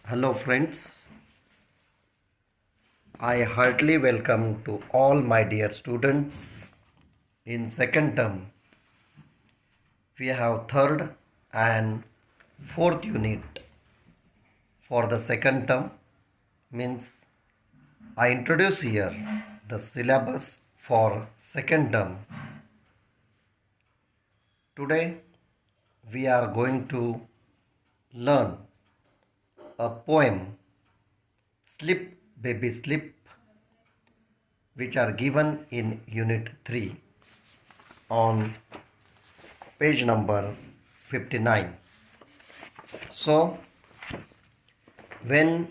Hello, friends. I heartily welcome to all my dear students. In second term, we have third and fourth unit for the second term. Means I introduce here the syllabus for second term. Today, we are going to learn a poem, Sleep Baby Sleep, which are given in unit 3 on page number 59. So, when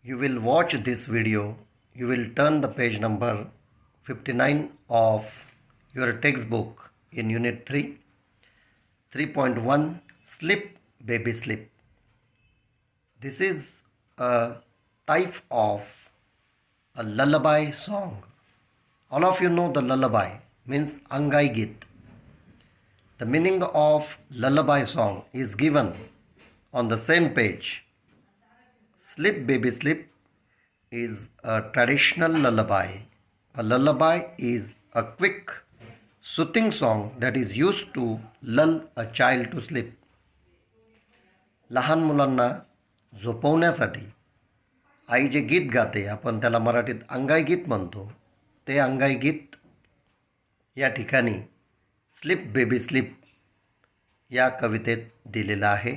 you will watch this video, you will turn the page number 59 of your textbook in unit 3, 3.1 Sleep Baby Sleep. This is a type of a lullaby song. All of you know the lullaby means Angai Git. The meaning of lullaby song is given on the same page. Sleep Baby Sleep is a traditional lullaby. A lullaby is a quick, soothing song that is used to lull a child to sleep. लहान मुलांना झोपवण्यासाठी आई जे गीत गाते, आपण त्याला मराठीत अंगाई गीत म्हणतो, ते अंगाई गीत या ठिकाणी स्लीप बेबी स्लीप या कवितेत दिलेलं आहे.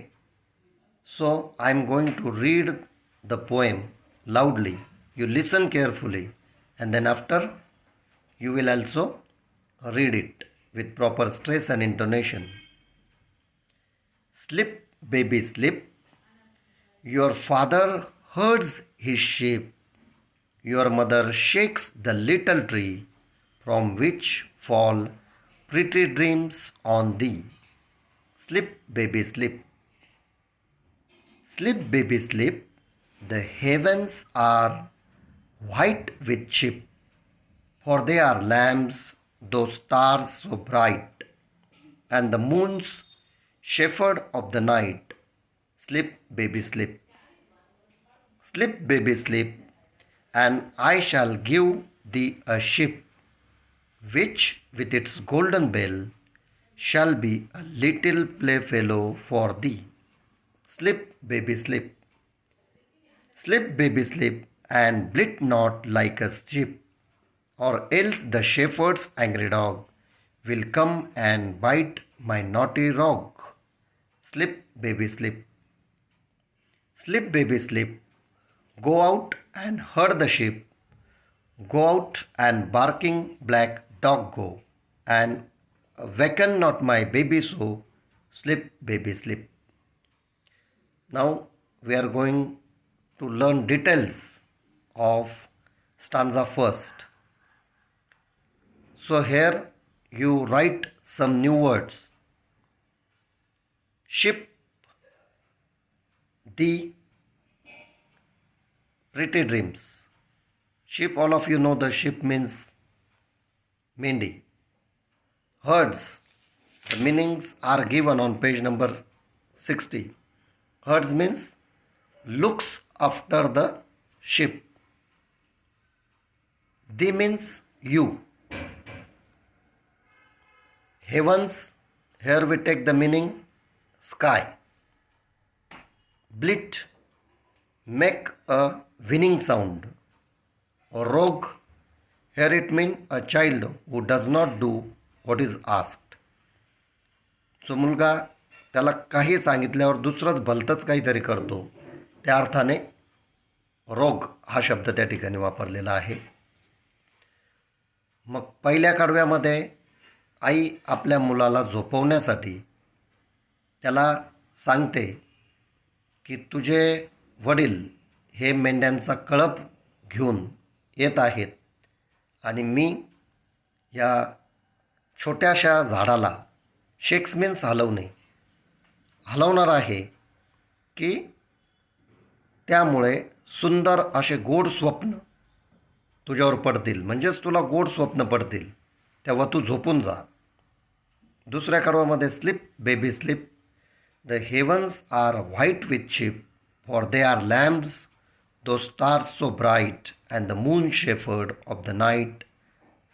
So I am going to read the poem loudly. You listen carefully and then after you will also read it with proper stress and intonation. Sleep, baby, sleep. Your father herds his sheep. Your mother shakes the little tree from which fall pretty dreams on thee. Sleep, baby, sleep. Sleep, baby, sleep. The heavens are white with sheep, for they are lambs, those stars so bright, and the moon's shepherd of the night. Sleep, baby, sleep. Sleep, baby, sleep, and I shall give thee a sheep, which with its golden bell shall be a little playfellow for thee. Sleep, baby, sleep. Sleep, baby, sleep, and bleat not like a sheep, or else the shepherd's angry dog will come and bite my naughty rog. Sleep, baby, sleep. Sleep, baby, sleep. Go out and herd the sheep. Go out and barking black dog go, and waken not my baby so. Sleep, baby, sleep. Now we are going to learn details of stanza first. So here you write some new words. Ship, the pretty dreams. Ship, all of you know the ship means Mendi. Herds, the meanings are given on page number 60. Herds means looks after the sheep. Thee means you. Heavens, here we take the meaning sky. Bleat, make a winning sound. Rogue, here it means a child who does not do what is asked. So मुलगा त्याला काही सांगितल्यावर दुसरंच भलतंच काहीतरी करतो, त्या अर्थाने रोग हा शब्द त्या ठिकाणी वापरलेला आहे. मग पहिल्या कडव्यामध्ये आई आपल्या मुलाला झोपवण्यासाठी त्याला सांगते की तुझे वडील हे मेंढ्यांचा कळप घेऊन येत आहेत आणि मी या छोट्याशा झाडाला, शेक्स मीन्स हलवणे, हलवणार आहे की त्यामुळे सुंदर असे गोड स्वप्न तुझ्यावर पडतील, म्हणजेच तुला गोड स्वप्न पडतील, तेव्हा तू झोपून जा. दुसऱ्या कडव्यामध्ये sleep baby sleep. The heavens are white with sheep, for they are lamps, those stars so bright, and the moon shepherd of the night.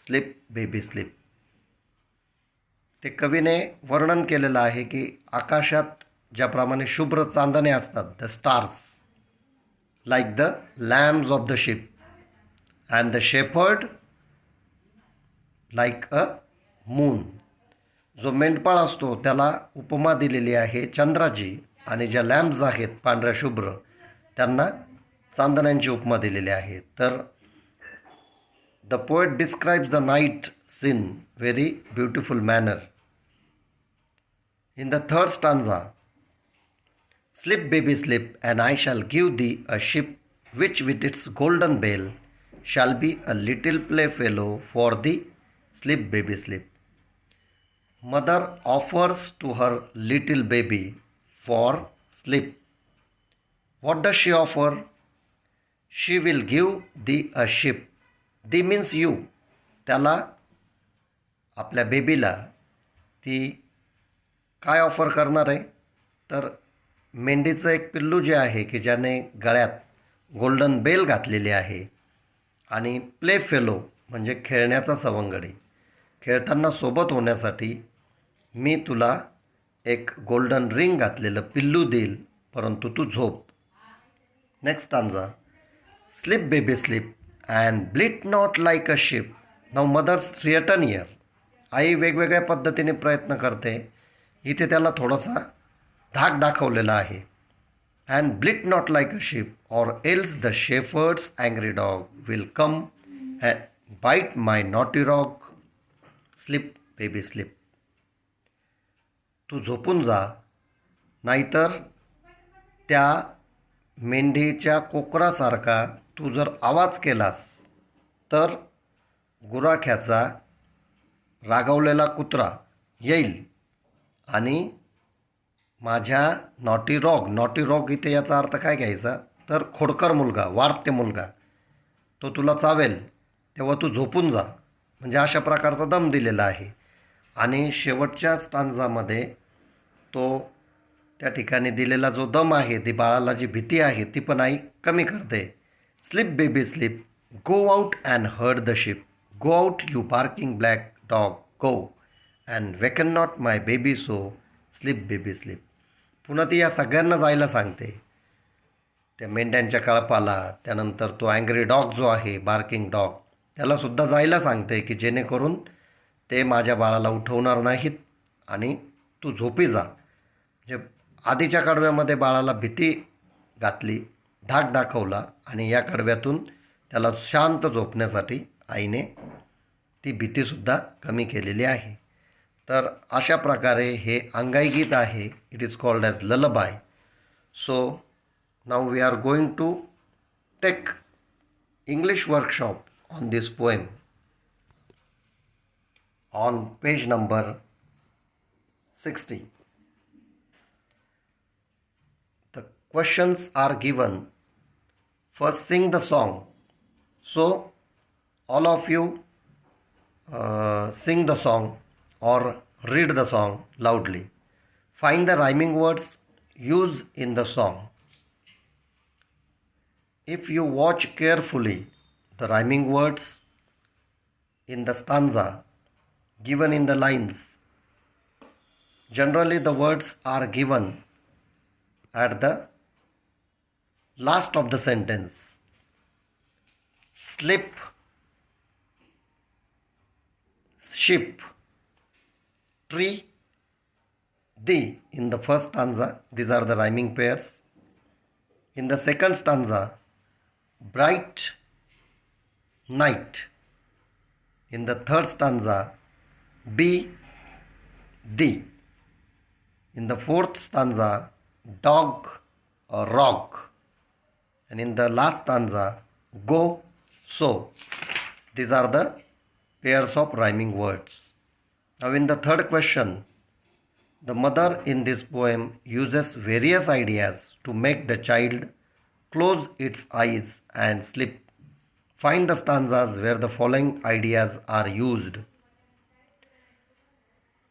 Sleep, baby, sleep. ते कवीने वर्णन केलेलं आहे की आकाशात ज्याप्रमाणे शुभ्र चांदणे असतात, the stars, like the lamps of the ship, and the shepherd like a moon. जो मेंढपाळ असतो त्याला उपमा दिलेली आहे चंद्राची, आणि ज्या लॅम्प्स आहेत पांढऱ्या शुभ्र त्यांना चांदण्यांची उपमा दिलेली आहे. तर the poet describes the night scene very beautiful manner. In the third stanza, sleep, baby, sleep, and I shall give thee a ship which with its golden bell shall be a little playfellow for thee. Sleep, baby, sleep. Mother offers to her little baby for sleep. What does she offer? She will give thee a ship. Thee means you. त्याला, आपल्या बेबीला ती काय offer करणार आहे? तर मेंढीचं एक पिल्लू जे आहे की ज्याने गळ्यात गोल्डन बेल घातलेली आहे, आणि प्ले फेलो म्हणजे खेळण्याचा सवंगडी, खेळताना सोबत होण्यासाठी मी तुला एक गोल्डन रिंग घातलेलं पिल्लू देईल, परंतु तू झोप. Next stanza, sleep baby sleep and bleat not like a sheep. नाव मदर्स थ्रिएटन इयर. आई वेगवेगळ्या पद्धतीने प्रयत्न करते. इथे त्याला थोडासा धाक दाखवलेला आहे. And bleat not like a sheep or else the shepherd's angry dog will come and bite my naughty rogue. Sleep baby sleep. तू झोपून जा, नाहीतर त्या मेंढीच्या कोकरासारखा तू जर आवाज केलास तर गुराख्याचा रागावलेला कुत्रा येईल आणि माझ्या नॉटी रॉग इथे याचा अर्थ काय घ्यायचा? तर खोडकर मुलगा, वारते मुलगा, तो तुला चावेल, तेव्हा तू झोपून जा. म्हणजे अशा प्रकारचा दम दिलेला आहे. आणि शेवटच्या स्टांजामध्ये तो त्या ठिकाणी दिलेला जो दम आहे, ती बाळाला जी भीती आहे ती पण आई कमी करते. Sleep baby sleep, go out and heard the ship, go out you barking black dog, go and woken not my baby so. Sleep baby sleep. पुन्हा ती या सगळ्यांना जायला सांगते, त्या मेंढ्यांच्या कळपाला, त्यानंतर तो अँग्री डॉग जो आहे, बार्किंग डॉग, त्यालासुद्धा जायला सांगते की जेणेकरून ते माझ्या बाळाला उठवणार नाहीत आणि तू झोपी जा. म्हणजे आधीच्या कडव्यामध्ये बाळाला भीती घातली, धाक दाखवला, आणि या कडव्यातून त्याला शांत झोपण्यासाठी आईने ती भीतीसुद्धा कमी केलेली आहे. तर अशा प्रकारे हे अंगाई गीत आहे. It is called as lullaby. So now we are going to take English workshop on this poem on page number 60. The questions are given. First, sing the song. So, all of you sing the song or read the song loudly. Find the rhyming words used in the song. If you watch carefully the rhyming words in the stanza given in the lines, generally the words are given at the last of the sentence. Slip, ship, tree, thee in the first stanza. These are the rhyming pairs. In the second stanza, bright, night. In the third stanza, be, thee. In the fourth stanza, dog or rock. And in the last stanza, go, so. These are the pairs of rhyming words. Now in the third question, the mother in this poem uses various ideas to make the child close its eyes and sleep. Find the stanzas where the following ideas are used.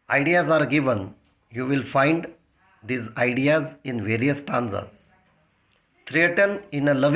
Ideas are given. You will find these ideas in various stanzas. threaten in a loving